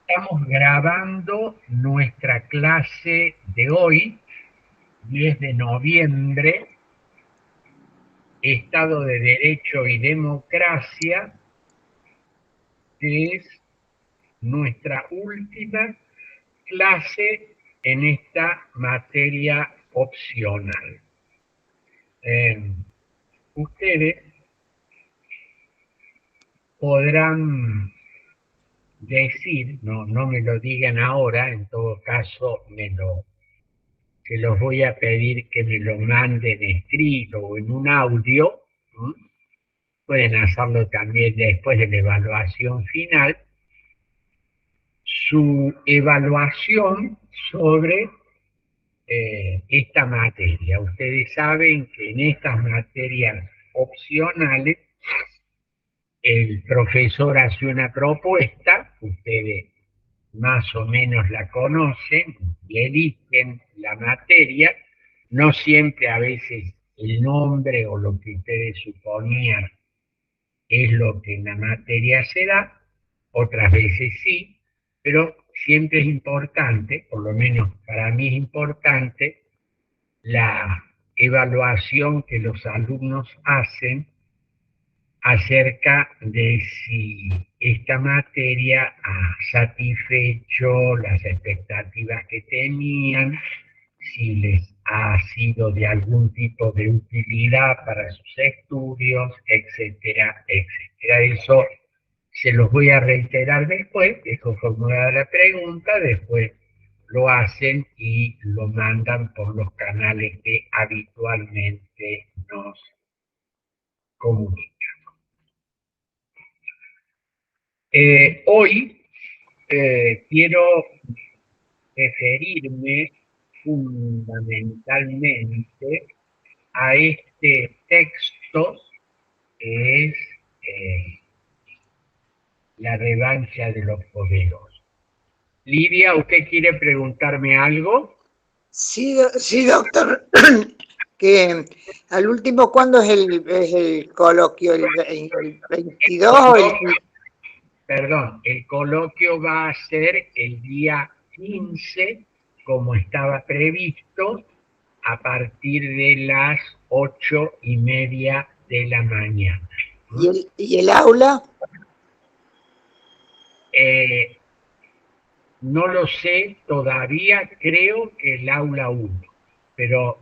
Estamos grabando nuestra clase de hoy, 10 de noviembre, Estado de Derecho y Democracia, que es nuestra última clase en esta materia opcional. Ustedes podrán decir, no me lo digan ahora, en todo caso se los voy a pedir que me lo manden escrito o en un audio. ¿Mm? Pueden hacerlo también después de la evaluación final, su evaluación sobre esta materia. Ustedes saben que en estas materias opcionales el profesor hace una propuesta, ustedes más o menos la conocen y eligen la materia, no siempre a veces el nombre o lo que ustedes suponían es lo que en la materia se da, otras veces sí, pero siempre es importante, por lo menos para mí es importante, la evaluación que los alumnos hacen acerca de si esta materia ha satisfecho las expectativas que tenían, si les ha sido de algún tipo de utilidad para sus estudios, etcétera, etcétera. Eso se los voy a reiterar después, dejo formulada la pregunta, después lo hacen y lo mandan por los canales que habitualmente nos comunican. Hoy quiero referirme fundamentalmente a este texto que es eh, La revancha de los poderosos. Lidia, ¿usted quiere preguntarme algo? Sí, sí, doctor, que al último, ¿cuándo es el coloquio? ¿El 22 o El coloquio va a ser el día 15, como estaba previsto, a partir de las 8:30 de la mañana. y el aula? No lo sé todavía, creo que el aula 1, pero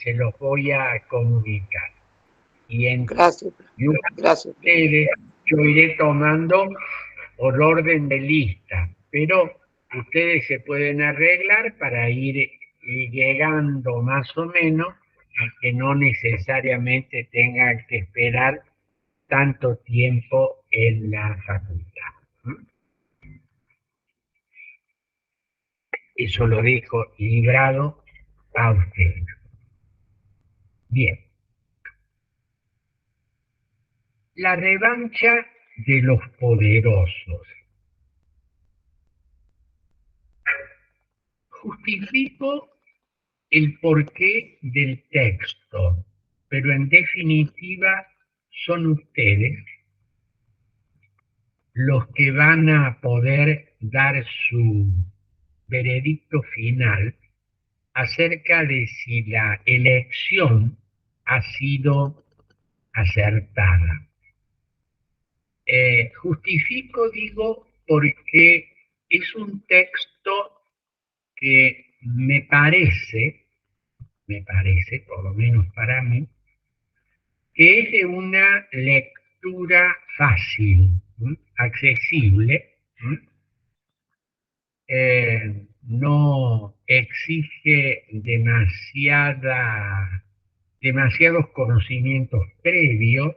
se los voy a comunicar. Y Gracias, gracias. ustedes, yo iré tomando por orden de lista, pero ustedes se pueden arreglar para ir llegando más o menos a que no necesariamente tengan que esperar tanto tiempo en la facultad. Eso lo dejo librado a ustedes. Bien. La revancha de los poderosos. Justifico el porqué del texto, pero en definitiva son ustedes los que van a poder dar su veredicto final acerca de si la elección ha sido acertada. Justifico, digo, porque es un texto que me parece, por lo menos para mí, que es de una lectura fácil, accesible, no exige demasiados conocimientos previos,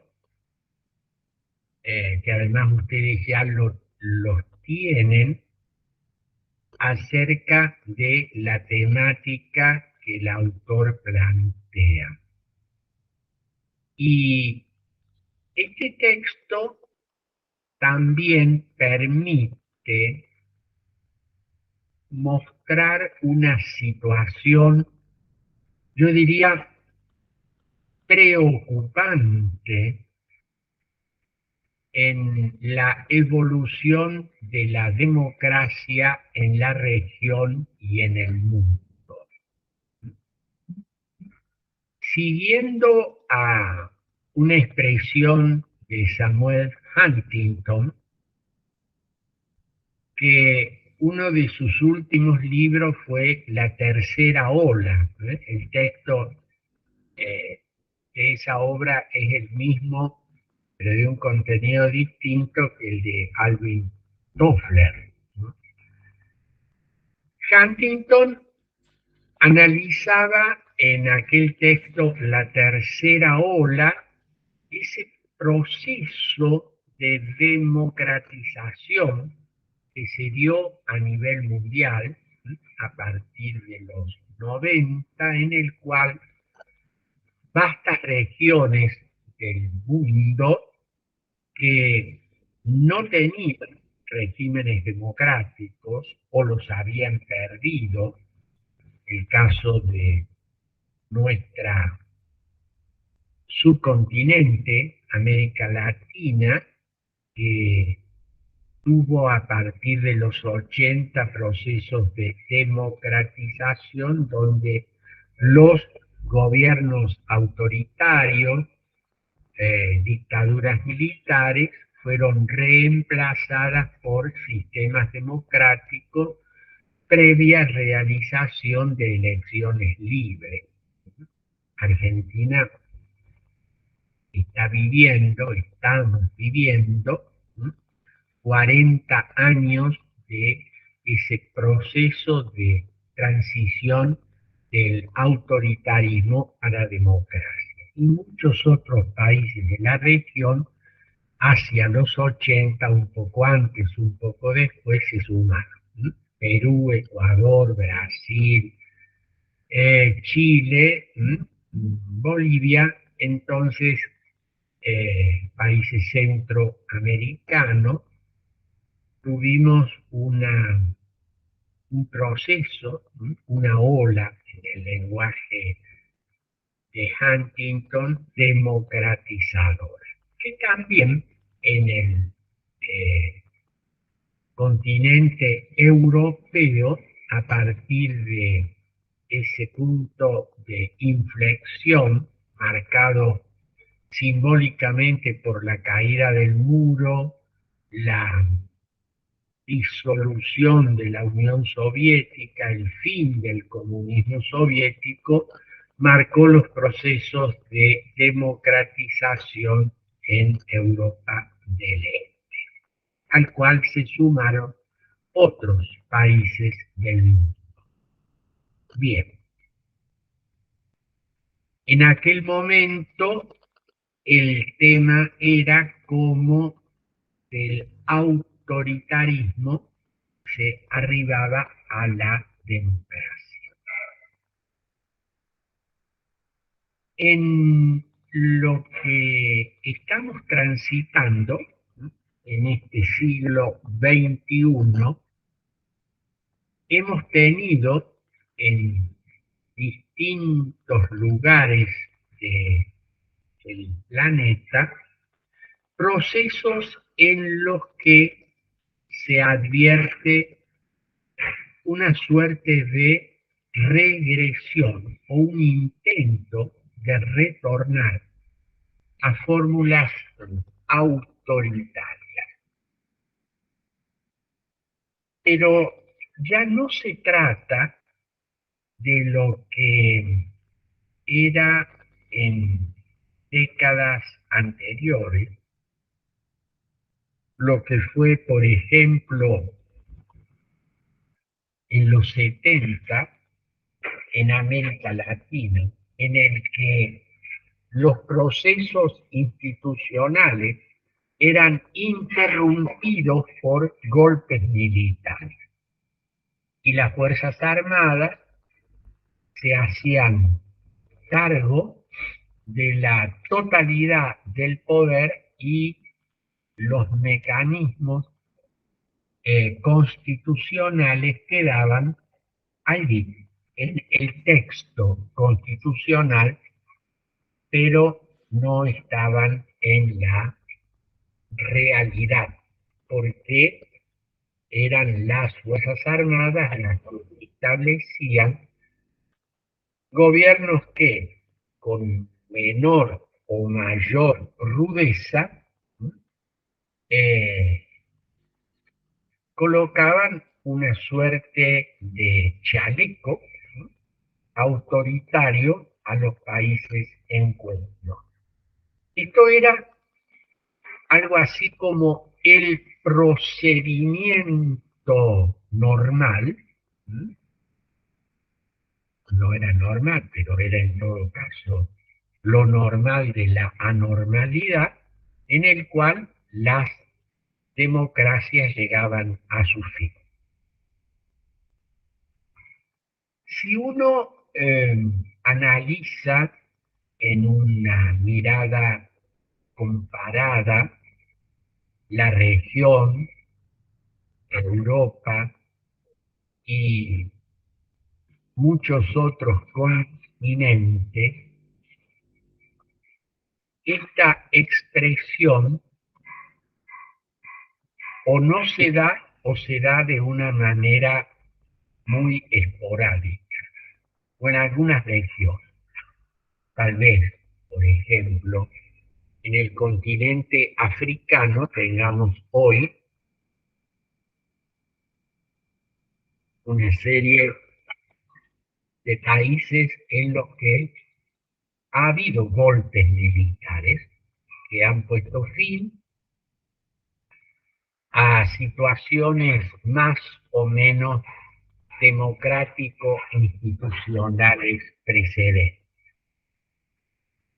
que además ustedes ya los tienen, acerca de la temática que el autor plantea. Y este texto también permite mostrar una situación, yo diría, preocupante en la evolución de la democracia en la región y en el mundo. Siguiendo a una expresión de Samuel Huntington, que uno de sus últimos libros fue La Tercera Ola. El texto de esa obra es el mismo, pero de un contenido distinto que el de Alvin Toffler. Huntington analizaba en aquel texto La Tercera Ola ese proceso de democratización que se dio a nivel mundial a partir de los 90, en el cual vastas regiones del mundo que no tenían regímenes democráticos o los habían perdido, el caso de nuestra subcontinente, América Latina, que tuvo a partir de los 80 procesos de democratización donde los gobiernos autoritarios, dictaduras militares, fueron reemplazadas por sistemas democráticos previa realización de elecciones libres. Argentina estamos viviendo 40 años de ese proceso de transición del autoritarismo a la democracia. Y muchos otros países de la región, hacia los 80, un poco antes, un poco después, se sumaron. Perú, Ecuador, Brasil, Chile, Bolivia, entonces países centroamericanos, tuvimos un proceso, una ola en el lenguaje de Huntington democratizadora, que también en el continente europeo, a partir de ese punto de inflexión marcado simbólicamente por la caída del muro, la disolución de la Unión Soviética, el fin del comunismo soviético, marcó los procesos de democratización en Europa del Este, al cual se sumaron otros países del mundo. Bien, en aquel momento el tema era cómo del autoritarismo se arribaba a la democracia. En lo que estamos transitando en este siglo XXI, hemos tenido en distintos lugares del planeta procesos en los que se advierte una suerte de regresión o un intento de retornar a fórmulas autoritarias. Pero ya no se trata de lo que era en décadas anteriores, lo que fue, por ejemplo, en los 70 en América Latina, en el que los procesos institucionales eran interrumpidos por golpes militares y las Fuerzas Armadas se hacían cargo de la totalidad del poder y los mecanismos constitucionales quedaban allí, en el texto constitucional, pero no estaban en la realidad, porque eran las Fuerzas Armadas las que establecían gobiernos que, con menor o mayor rudeza, eh, colocaban una suerte de chaleco, ¿no?, autoritario a los países en cuestión. Esto era algo así como el procedimiento normal, ¿m? No era normal, pero era en todo caso lo normal de la anormalidad, en el cual las democracias llegaban a su fin. Si uno analiza en una mirada comparada la región, Europa y muchos otros continentes, esta expresión o no se da o se da de una manera muy esporádica, o en algunas regiones. Tal vez, por ejemplo, en el continente africano tengamos hoy una serie de países en los que ha habido golpes militares que han puesto fin a situaciones más o menos democrático-institucionales precedentes.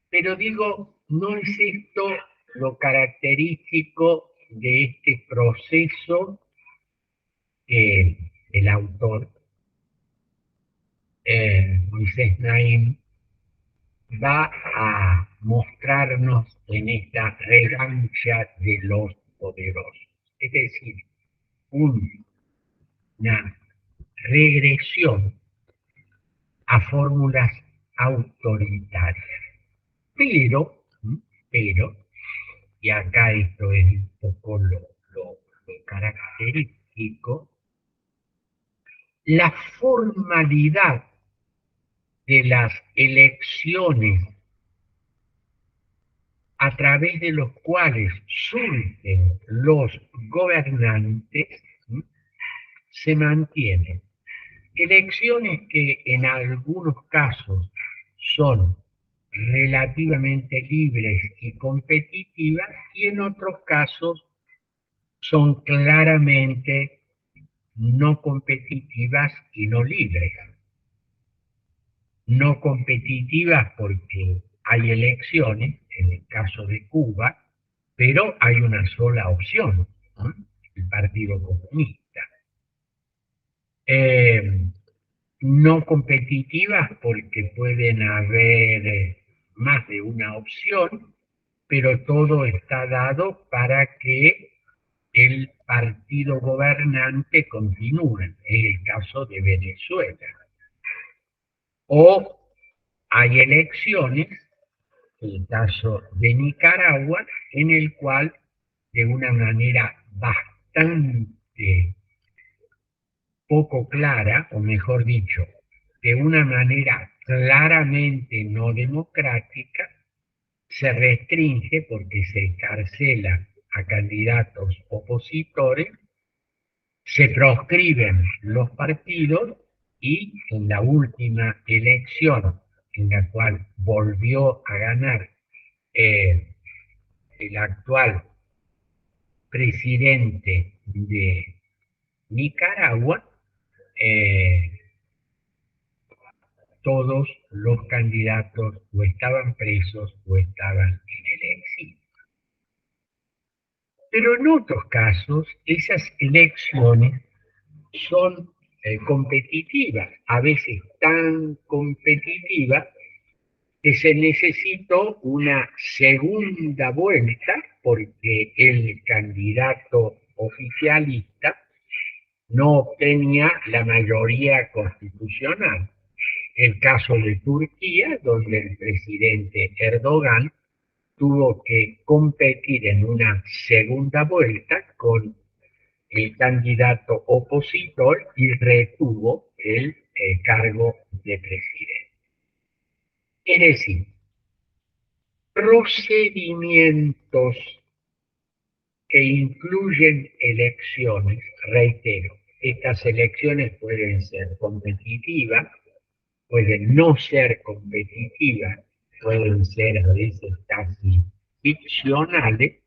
Pero digo, no es esto lo característico de este proceso que el autor, Moisés Naim, va a mostrarnos en esta revancha de los poderosos. Es decir, una regresión a fórmulas autoritarias. Pero, y acá esto es un poco lo característico, la formalidad de las elecciones a través de los cuales surgen los gobernantes, se mantienen. Elecciones que en algunos casos son relativamente libres y competitivas y en otros casos son claramente no competitivas y no libres. No competitivas porque hay elecciones, en el caso de Cuba, pero hay una sola opción, ¿no?, el Partido Comunista. No competitivas porque pueden haber más de una opción, pero todo está dado para que el partido gobernante continúe. Es el caso de Venezuela. O hay elecciones, el caso de Nicaragua, en el cual de una manera bastante poco clara, o mejor dicho, de una manera claramente no democrática, se restringe porque se encarcela a candidatos opositores, se proscriben los partidos y en la última elección en la cual volvió a ganar el actual presidente de Nicaragua, todos los candidatos o estaban presos o estaban en el exilio. Pero en otros casos, esas elecciones son competitivas, a veces tan competitivas que se necesitó una segunda vuelta porque el candidato oficialista no obtenía la mayoría constitucional. El caso de Turquía, donde el presidente Erdogan tuvo que competir en una segunda vuelta con el candidato opositor y retuvo el cargo de presidente. Es decir, procedimientos que incluyen elecciones, reitero, estas elecciones pueden ser competitivas, pueden no ser competitivas, pueden ser a veces casi ficcionales,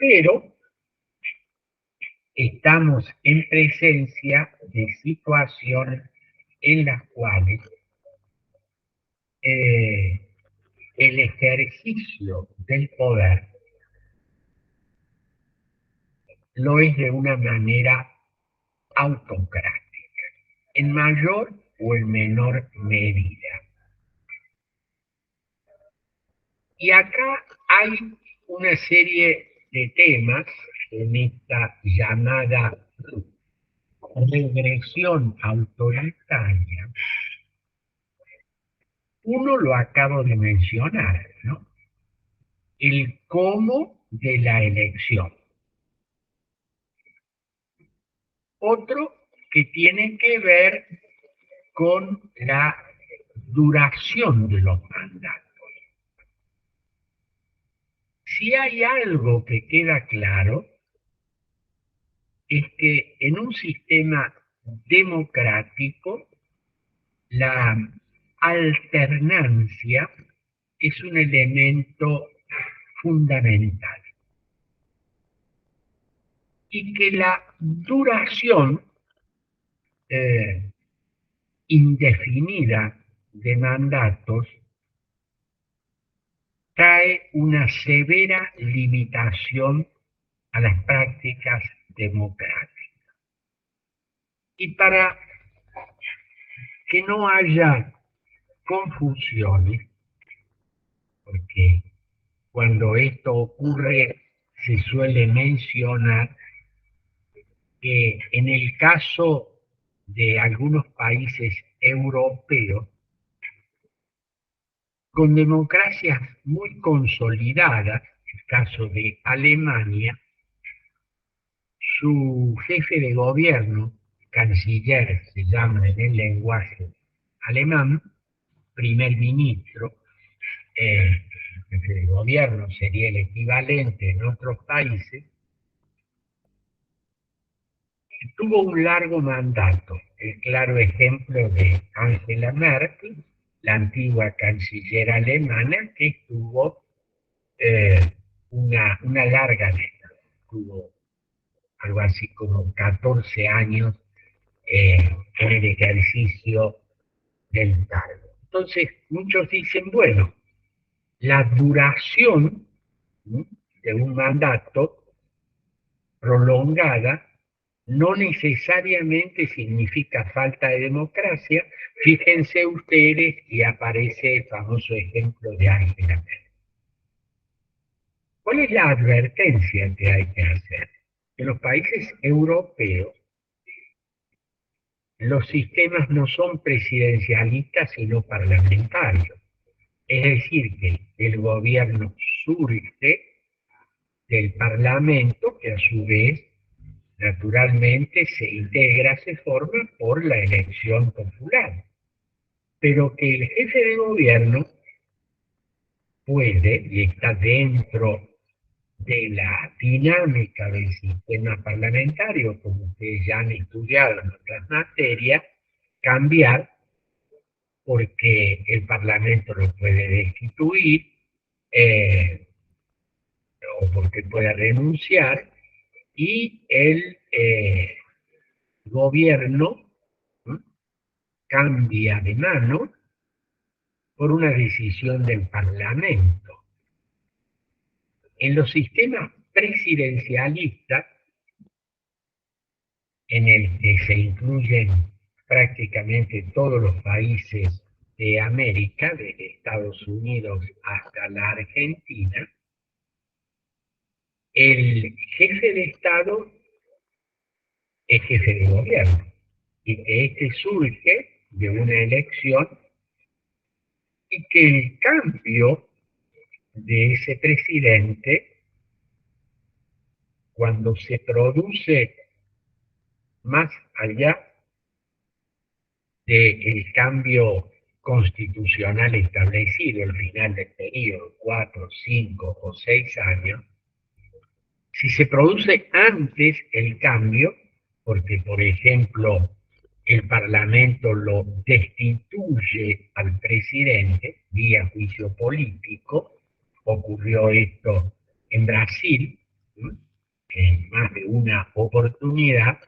pero estamos en presencia de situaciones en las cuales el ejercicio del poder lo es de una manera autocrática, en mayor o en menor medida. Y acá hay una serie de temas en esta llamada regresión autoritaria. Uno lo acabo de mencionar, ¿no? El cómo de la elección. Otro que tiene que ver con la duración de los mandatos. Si hay algo que queda claro, es que en un sistema democrático la alternancia es un elemento fundamental y que la duración indefinida de mandatos trae una severa limitación a las prácticas democráticas. Y para que no haya confusiones, porque cuando esto ocurre se suele mencionar que en el caso de algunos países europeos, con democracias muy consolidadas, el caso de Alemania, su jefe de gobierno, canciller se llama en el lenguaje alemán, primer ministro, jefe de gobierno sería el equivalente en otros países, tuvo un largo mandato, el claro ejemplo de Angela Merkel, la antigua canciller alemana, que estuvo una larga década, tuvo algo así como 14 años en el ejercicio del cargo. Entonces, muchos dicen, bueno, la duración, ¿sí?, de un mandato prolongada no necesariamente significa falta de democracia. Fíjense ustedes y aparece el famoso ejemplo de Angela Merkel. ¿Cuál es la advertencia que hay que hacer? En los países europeos los sistemas no son presidencialistas sino parlamentarios. Es decir, que el gobierno surge del parlamento, que a su vez naturalmente se integra, se forma por la elección popular. Pero que el jefe de gobierno puede, y está dentro de la dinámica del sistema parlamentario, como ustedes ya han estudiado en otras materias, cambiar porque el Parlamento lo puede destituir o porque puede renunciar y el gobierno, ¿no?, cambia de mano por una decisión del Parlamento. En los sistemas presidencialistas, en el que se incluyen prácticamente todos los países de América, desde Estados Unidos hasta la Argentina, el jefe de Estado es jefe de gobierno y que este surge de una elección y que el cambio de ese presidente cuando se produce más allá del cambio constitucional establecido, el final del periodo, 4, 5 o 6 años, si se produce antes el cambio, porque por ejemplo el Parlamento lo destituye al presidente vía juicio político, ocurrió esto en Brasil, en más de una oportunidad,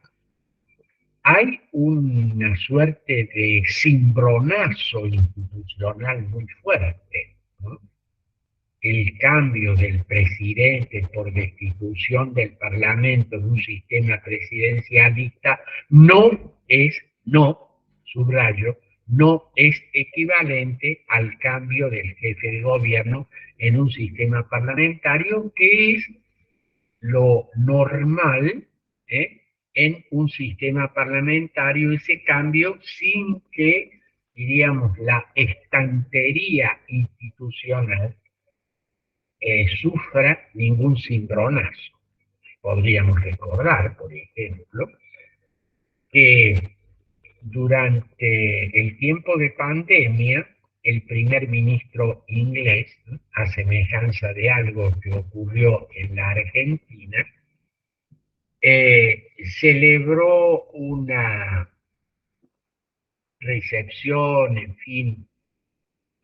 hay una suerte de cimbronazo institucional muy fuerte, ¿no? El cambio del presidente por destitución del Parlamento de un sistema presidencialista no, subrayo, no es equivalente al cambio del jefe de gobierno en un sistema parlamentario, que es lo normal, en un sistema parlamentario, ese cambio sin que, diríamos, la estantería institucional sufra ningún cimbronazo. Podríamos recordar, por ejemplo, que durante el tiempo de pandemia, el primer ministro inglés, a semejanza de algo que ocurrió en la Argentina, celebró una recepción, en fin,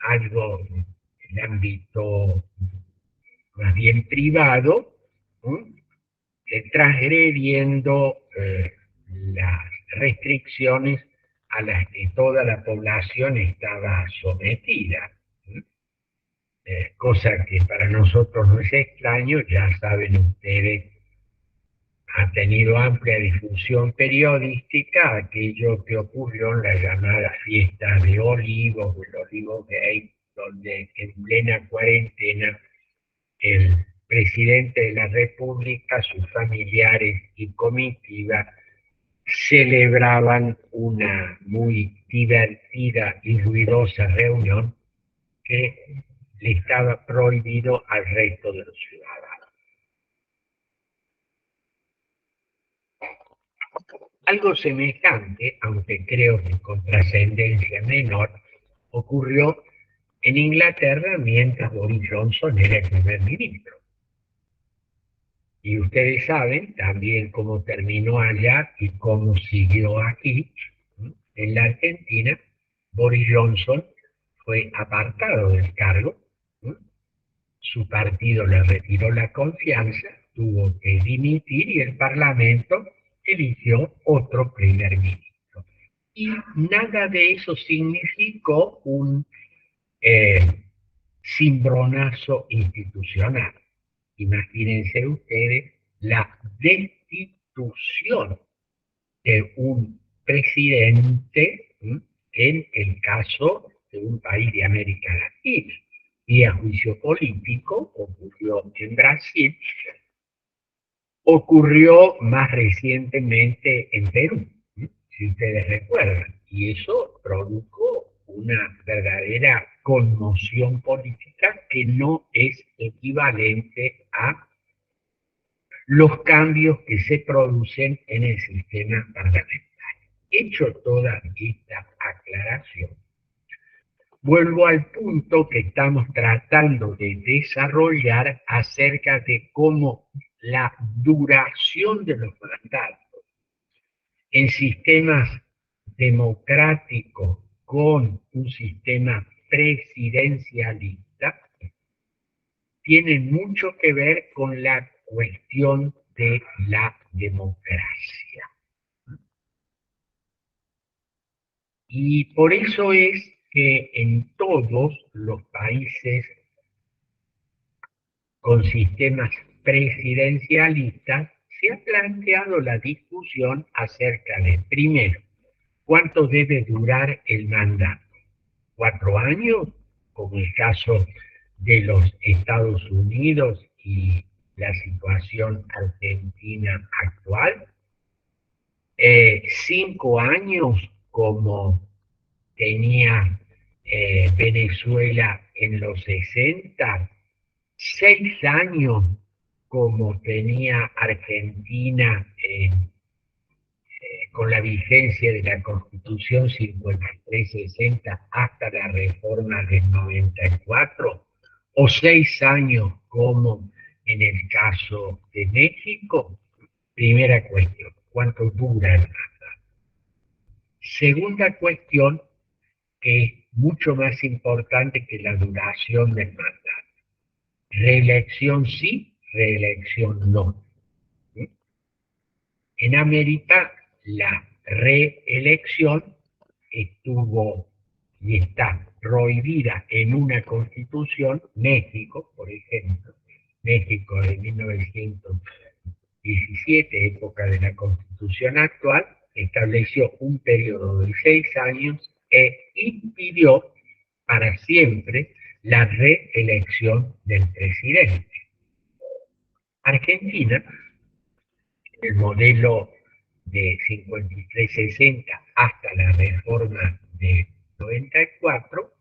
algo en el ámbito más bien privado, transgrediendo las restricciones a las que toda la población estaba sometida, cosa que para nosotros no es extraño. Ya saben ustedes, ha tenido amplia difusión periodística aquello que ocurrió en la llamada fiesta de Olivos, o el Olivo Gay, donde en plena cuarentena el presidente de la República, sus familiares y comitiva celebraban una muy divertida y ruidosa reunión que le estaba prohibido al resto de los ciudadanos. Algo semejante, aunque creo que con trascendencia menor, ocurrió en Inglaterra mientras Boris Johnson era el primer ministro. Y ustedes saben también cómo terminó allá y cómo siguió aquí. En la Argentina, Boris Johnson fue apartado del cargo, su partido le retiró la confianza, tuvo que dimitir y el Parlamento eligió otro primer ministro. Y nada de eso significó un cimbronazo institucional. Imagínense ustedes la destitución de un presidente, en el caso de un país de América Latina. Y a juicio político ocurrió en Brasil, ocurrió más recientemente en Perú, si ustedes recuerdan, y eso produjo una verdadera conmoción política que no es equivalente a los cambios que se producen en el sistema parlamentario. Hecho toda esta aclaración, vuelvo al punto que estamos tratando de desarrollar acerca de cómo la duración de los mandatos en sistemas democráticos con un sistema presidencialista tiene mucho que ver con la cuestión de la democracia. Y por eso es que en todos los países con sistemas presidencialistas se ha planteado la discusión acerca de, primero, cuánto debe durar el mandato. 4 años, como el caso de los Estados Unidos y la situación argentina actual. 5 años, como tenía Venezuela en los 60, 6 años como tenía Argentina con la vigencia de la Constitución 5360 hasta la reforma del 94, o 6 años como en el caso de México. Primera cuestión, ¿cuánto dura el mandato? Segunda cuestión, que es mucho más importante que la duración del mandato. Reelección sí, reelección no. ¿Sí? En América, la reelección estuvo y está prohibida en una constitución. México, por ejemplo, México de 1917, época de la constitución actual, estableció un periodo de 6 años e impidió para siempre la reelección del presidente. Argentina, el modelo de 5360 hasta la reforma de 94,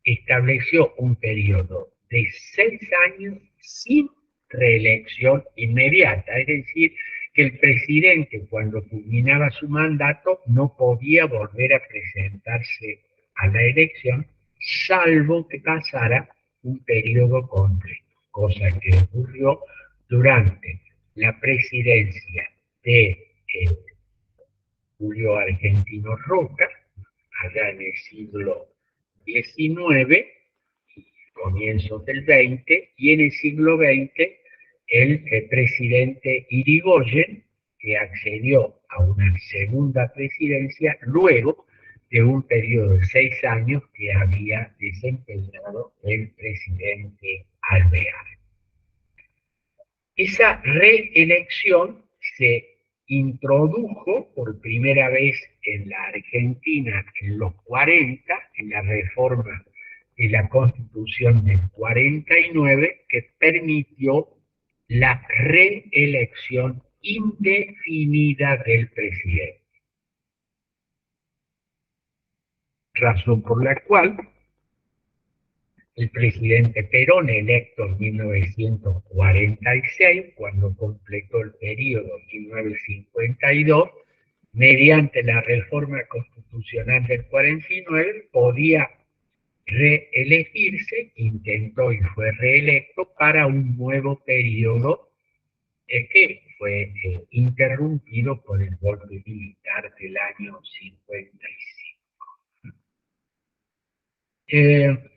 estableció un periodo de 6 años sin reelección inmediata, es decir, que el presidente cuando culminaba su mandato no podía volver a presentarse a la elección, salvo que pasara un periodo completo, cosa que ocurrió durante la presidencia de Julio Argentino Roca, allá en el siglo XIX, comienzos del XX, y en el siglo XX el presidente Irigoyen, que accedió a una segunda presidencia luego de un periodo de 6 años que había desempeñado el presidente Alvear. Esa reelección se introdujo por primera vez en la Argentina en los 40, en la reforma de la Constitución del 49, que permitió la reelección indefinida del presidente. Razón por la cual el presidente Perón, electo en 1946, cuando completó el periodo 1952, mediante la reforma constitucional del 49, podía reelegirse, intentó y fue reelecto para un nuevo periodo que fue interrumpido por el golpe militar del año 55.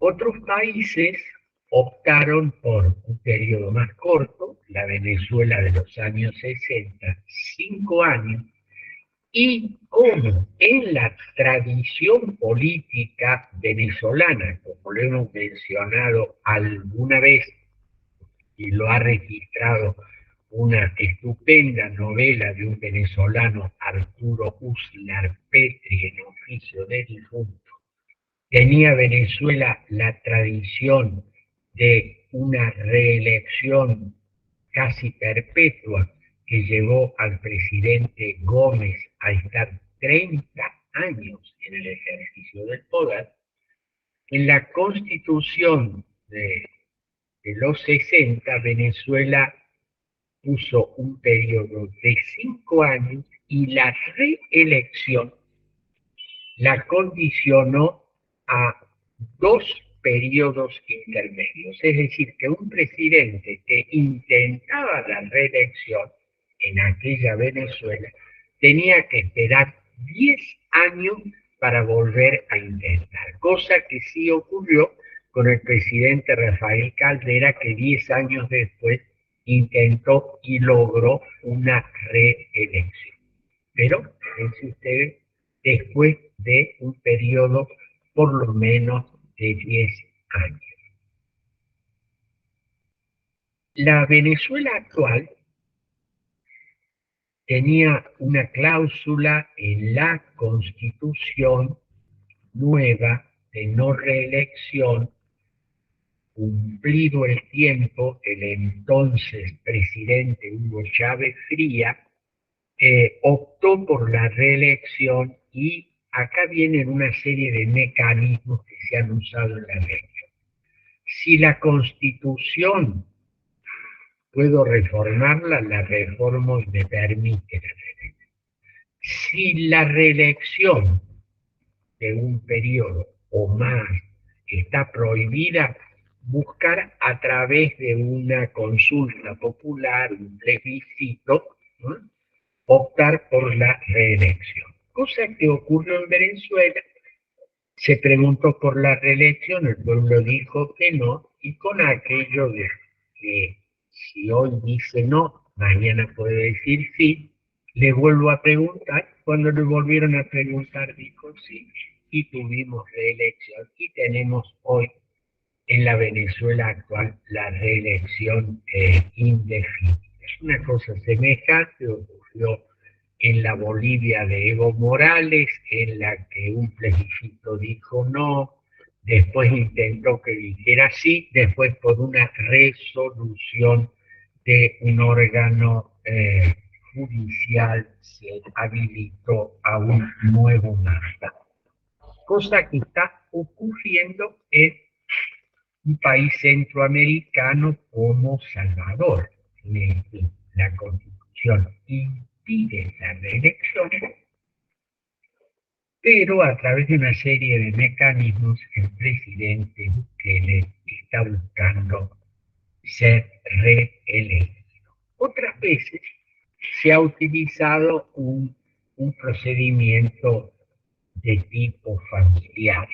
Otros países optaron por un periodo más corto, la Venezuela de los años 60, 5 años, y como en la tradición política venezolana, como lo hemos mencionado alguna vez y lo ha registrado una estupenda novela de un venezolano, Arturo Uslar Petri, en oficio de difunto, tenía Venezuela la tradición de una reelección casi perpetua que llevó al presidente Gómez a estar 30 años en el ejercicio del poder. En la constitución de los 60, Venezuela puso un periodo de 5 años y la reelección la condicionó a 2 periodos intermedios. Es decir, que un presidente que intentaba la reelección en aquella Venezuela tenía que esperar 10 años para volver a intentar, cosa que sí ocurrió con el presidente Rafael Caldera, que 10 años después intentó y logró una reelección. Pero, fíjense ustedes, después de un periodo por lo menos de 10 años. La Venezuela actual tenía una cláusula en la Constitución nueva de no reelección. Cumplido el tiempo, el entonces presidente Hugo Chávez Frías optó por la reelección, y acá vienen una serie de mecanismos que se han usado en la reelección. Si la Constitución puedo reformarla, la reformo y me permite la reelección. Si la reelección de un periodo o más está prohibida, buscar a través de una consulta popular, un plebiscito, ¿no?, optar por la reelección. Cosa que ocurrió en Venezuela, se preguntó por la reelección, el pueblo dijo que no, y con aquello de que si hoy dice no, mañana puede decir sí, le vuelvo a preguntar, cuando le volvieron a preguntar dijo sí, y tuvimos reelección, y tenemos hoy en la Venezuela actual la reelección indefinida. Es una cosa semejante ocurrió en la Bolivia de Evo Morales, en la que un plebiscito dijo no, después intentó que dijera sí, después por una resolución de un órgano judicial se habilitó a un nuevo mandato. Cosa que está ocurriendo en un país centroamericano como Salvador, en el que la Constitución impide la reelección, pero a través de una serie de mecanismos el presidente Bukele está buscando ser reelegido. Otras veces se ha utilizado un procedimiento de tipo familiar.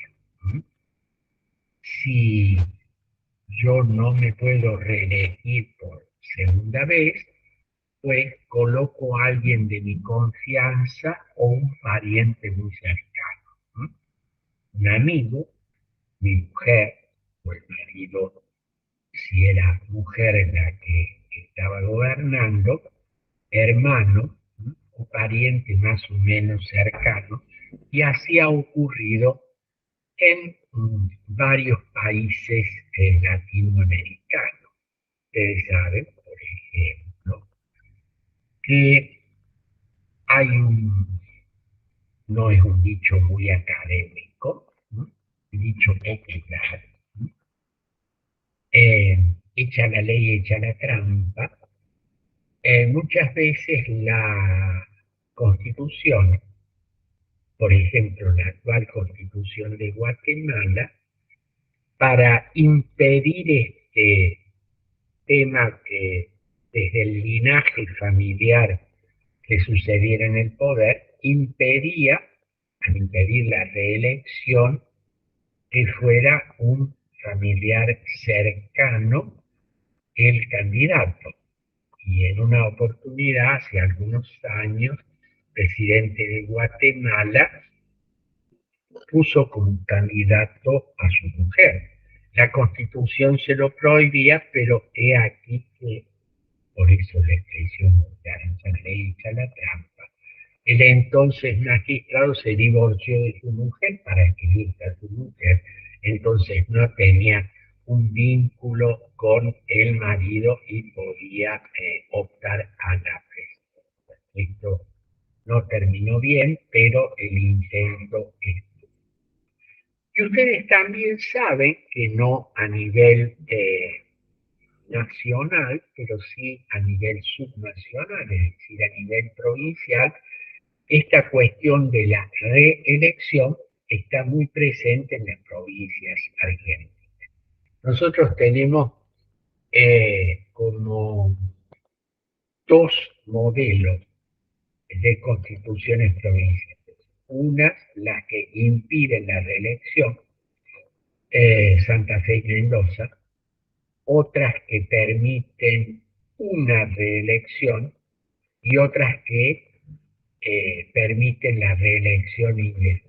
Si yo no me puedo reelegir por segunda vez, pues coloco a alguien de mi confianza o un pariente muy cercano, ¿no?, un amigo, mi mujer o el marido, si era mujer en la que estaba gobernando, hermano, ¿no?, o pariente más o menos cercano, y así ha ocurrido en varios países latinoamericanos. Ustedes saben, por ejemplo, que hay no es un dicho muy académico, ¿no?, un dicho popular, ¿no?, echa la ley, echa la trampa. Muchas veces la constitución, por ejemplo, la actual constitución de Guatemala, para impedir este tema que desde el linaje familiar que sucediera en el poder, impedía, al impedir la reelección, que fuera un familiar cercano el candidato. Y en una oportunidad, hace algunos años, el presidente de Guatemala puso como candidato a su mujer. La Constitución se lo prohibía, pero he aquí que, por eso la expresión echa la ley, echa la trampa, el entonces magistrado se divorció de su mujer para escribir a su mujer, entonces no tenía un vínculo con el marido y podía optar a la presidencia. Esto no terminó bien, pero el intento estuvo. Y ustedes también saben que no a nivel nacional, pero sí a nivel subnacional, es decir, a nivel provincial, esta cuestión de la reelección está muy presente en las provincias argentinas. Nosotros tenemos como dos modelos de constituciones provinciales. Unas, las que impiden la reelección, Santa Fe y Mendoza, otras que permiten una reelección y otras que permiten la reelección indefinida.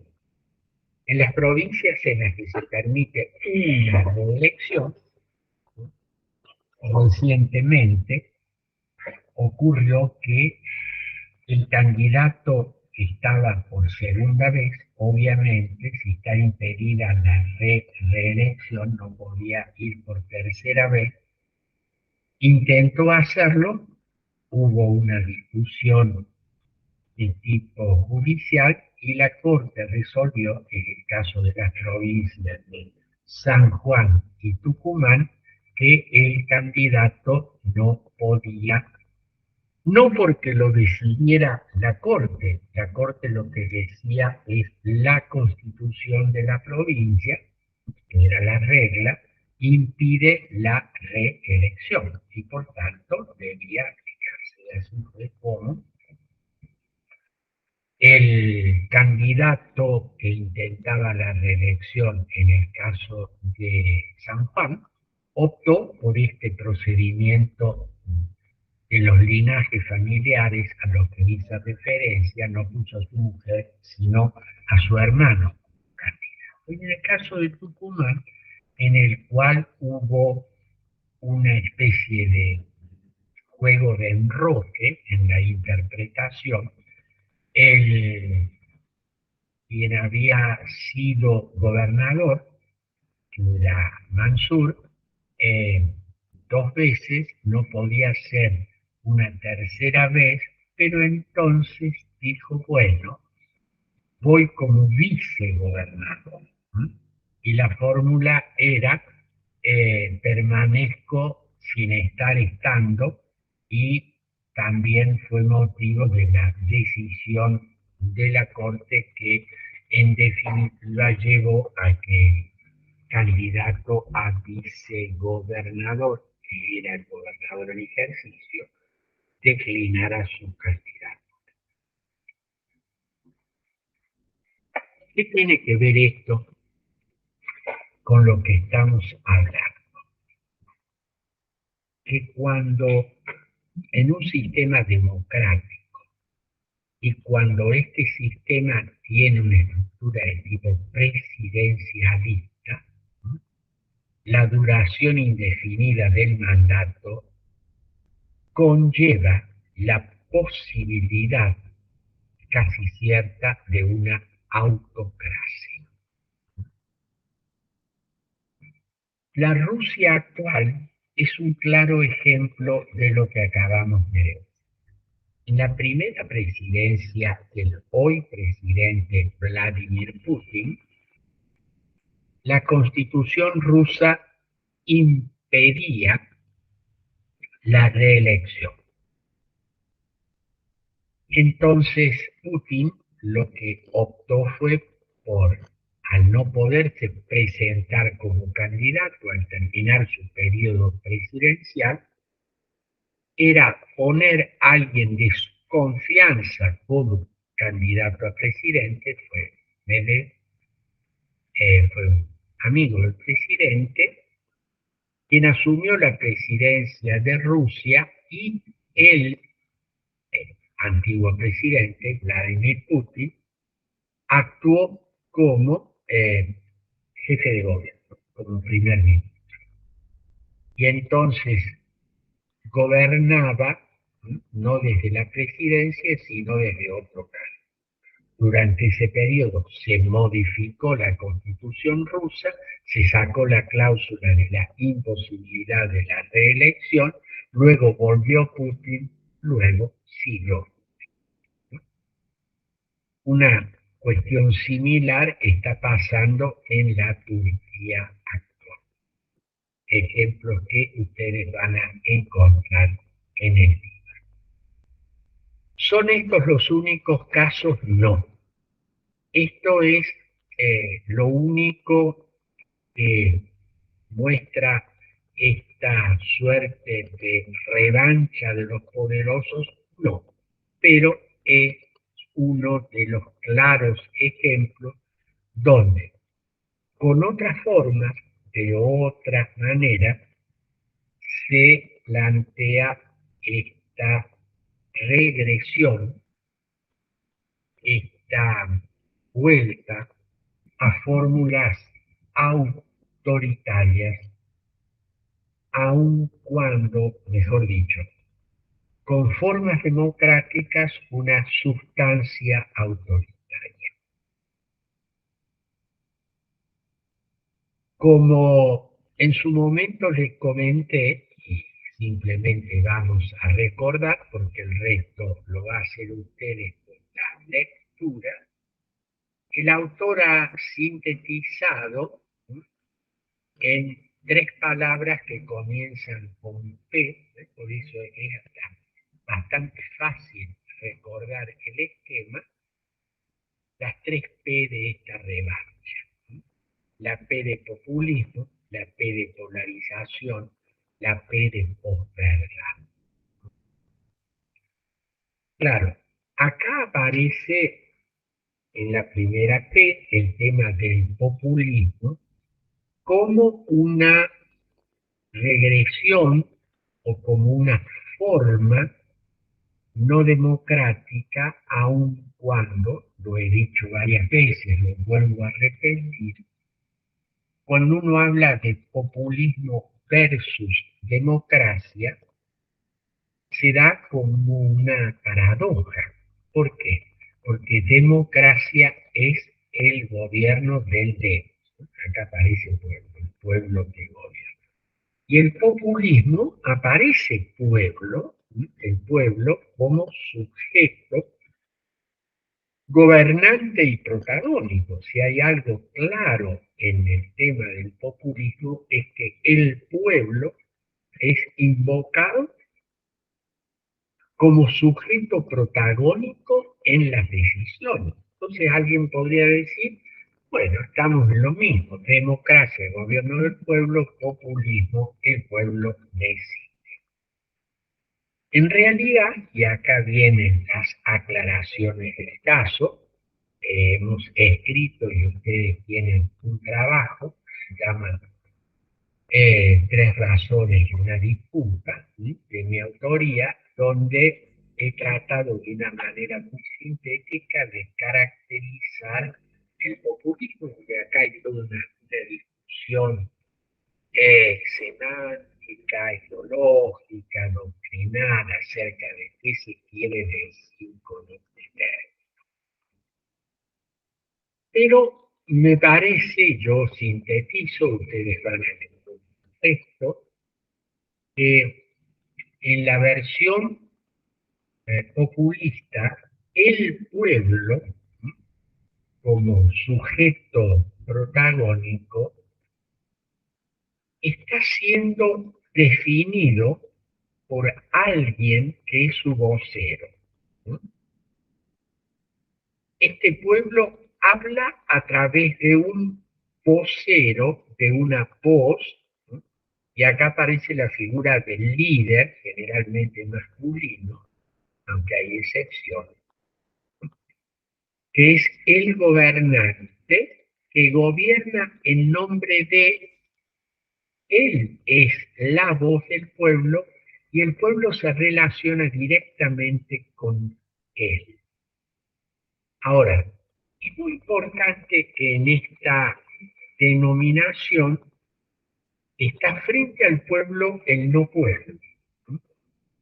En las provincias en las que se permite una reelección, recientemente ocurrió que el candidato que estaba por segunda vez, obviamente, si está impedida la reelección, no podía ir por tercera vez, intentó hacerlo, hubo una discusión de tipo judicial y la Corte resolvió, en el caso de las provincias de San Juan y Tucumán, que el candidato no podía, no porque lo decidiera la Corte lo que decía es la constitución de la provincia, que era la regla, impide la reelección y por tanto debía aplicarse. Así fue como el candidato que intentaba la reelección en el caso de San Juan optó por este procedimiento de los linajes familiares a los que hice referencia, no puso a su mujer, sino a su hermano candidato. Y en el caso de Tucumán, en el cual hubo una especie de juego de enroque en la interpretación, el quien había sido gobernador, que era Mansur, eh, dos veces, no podía ser una tercera vez, pero entonces dijo, bueno, voy como vicegobernador. ¿Mm? Y la fórmula era, permanezco sin estar estando, y también fue motivo de la decisión de la Corte que en definitiva llevó a que el candidato a vicegobernador, que era el gobernador en ejercicio, declinara su candidato. ¿Qué tiene que ver esto con lo que estamos hablando? Que cuando en un sistema democrático y cuando este sistema tiene una estructura de tipo presidencialista, ¿no?, la duración indefinida del mandato conlleva la posibilidad casi cierta de una autocracia. La Rusia actual es un claro ejemplo de lo que acabamos de ver. En la primera presidencia del hoy presidente Vladimir Putin, la constitución rusa impedía la reelección. Entonces Putin lo que optó fue por, al no poderse presentar como candidato al terminar su periodo presidencial, era poner a alguien de su confianza como candidato a presidente, fue Medvedev, fue un amigo del presidente, quien asumió la presidencia de Rusia, y el antiguo presidente, Vladimir Putin, actuó como jefe de gobierno, como primer ministro. Y entonces gobernaba no desde la presidencia, sino desde otro cargo. Durante ese periodo se modificó la constitución rusa, se sacó la cláusula de la imposibilidad de la reelección, luego volvió Putin, luego siguió. Una cuestión similar está pasando en la Turquía actual. Ejemplos que ustedes van a encontrar en el libro. ¿Son estos los únicos casos? No. Esto es lo único que muestra esta suerte de revancha de los poderosos, no, pero es uno de los claros ejemplos donde, con otras formas, de otra manera, se plantea esta regresión, esta vuelta a fórmulas autoritarias, aun cuando, mejor dicho, con formas democráticas, una sustancia autoritaria. Como en su momento les comenté, y simplemente vamos a recordar, porque el resto lo va a hacer ustedes con la lectura, el autor ha sintetizado en tres palabras que comienzan con P, por eso es bastante fácil recordar el esquema, las tres P de esta revancha. La P de populismo, la P de polarización, la P de posverdad. Claro, acá aparece en la primera P el tema del populismo como una regresión o como una forma no democrática, aun cuando, lo he dicho varias veces, lo vuelvo a repetir, cuando uno habla de populismo versus democracia, se da como una paradoja. ¿Por qué? Porque democracia es el gobierno del demos. Acá aparece el pueblo que gobierna. Y el populismo aparece el pueblo como sujeto gobernante y protagónico. Si hay algo claro en el tema del populismo es que el pueblo es invocado como sujeto protagónico en las decisiones. Entonces alguien podría decir, bueno, estamos en lo mismo, democracia, gobierno del pueblo, populismo, el pueblo decide. En realidad, y acá vienen las aclaraciones del caso, hemos escrito y ustedes tienen un trabajo, se llama Tres razones y una disculpa, ¿sí?, de mi autoría, donde he tratado de una manera muy sintética de caracterizar el populismo, porque acá hay toda una discusión semántica, ideológica, doctrinal, acerca de qué se quiere decir con este término. Pero me parece, yo sintetizo, ustedes van a leer un texto, que en la versión populista, el pueblo, como sujeto protagónico, está siendo definido por alguien que es su vocero. Este pueblo habla a través de un vocero, de una voz, y acá aparece la figura del líder, generalmente masculino, aunque hay excepciones, que es el gobernante que gobierna en nombre de él, es la voz del pueblo y el pueblo se relaciona directamente con él. Ahora, es muy importante que en esta denominación está frente al pueblo el no pueblo.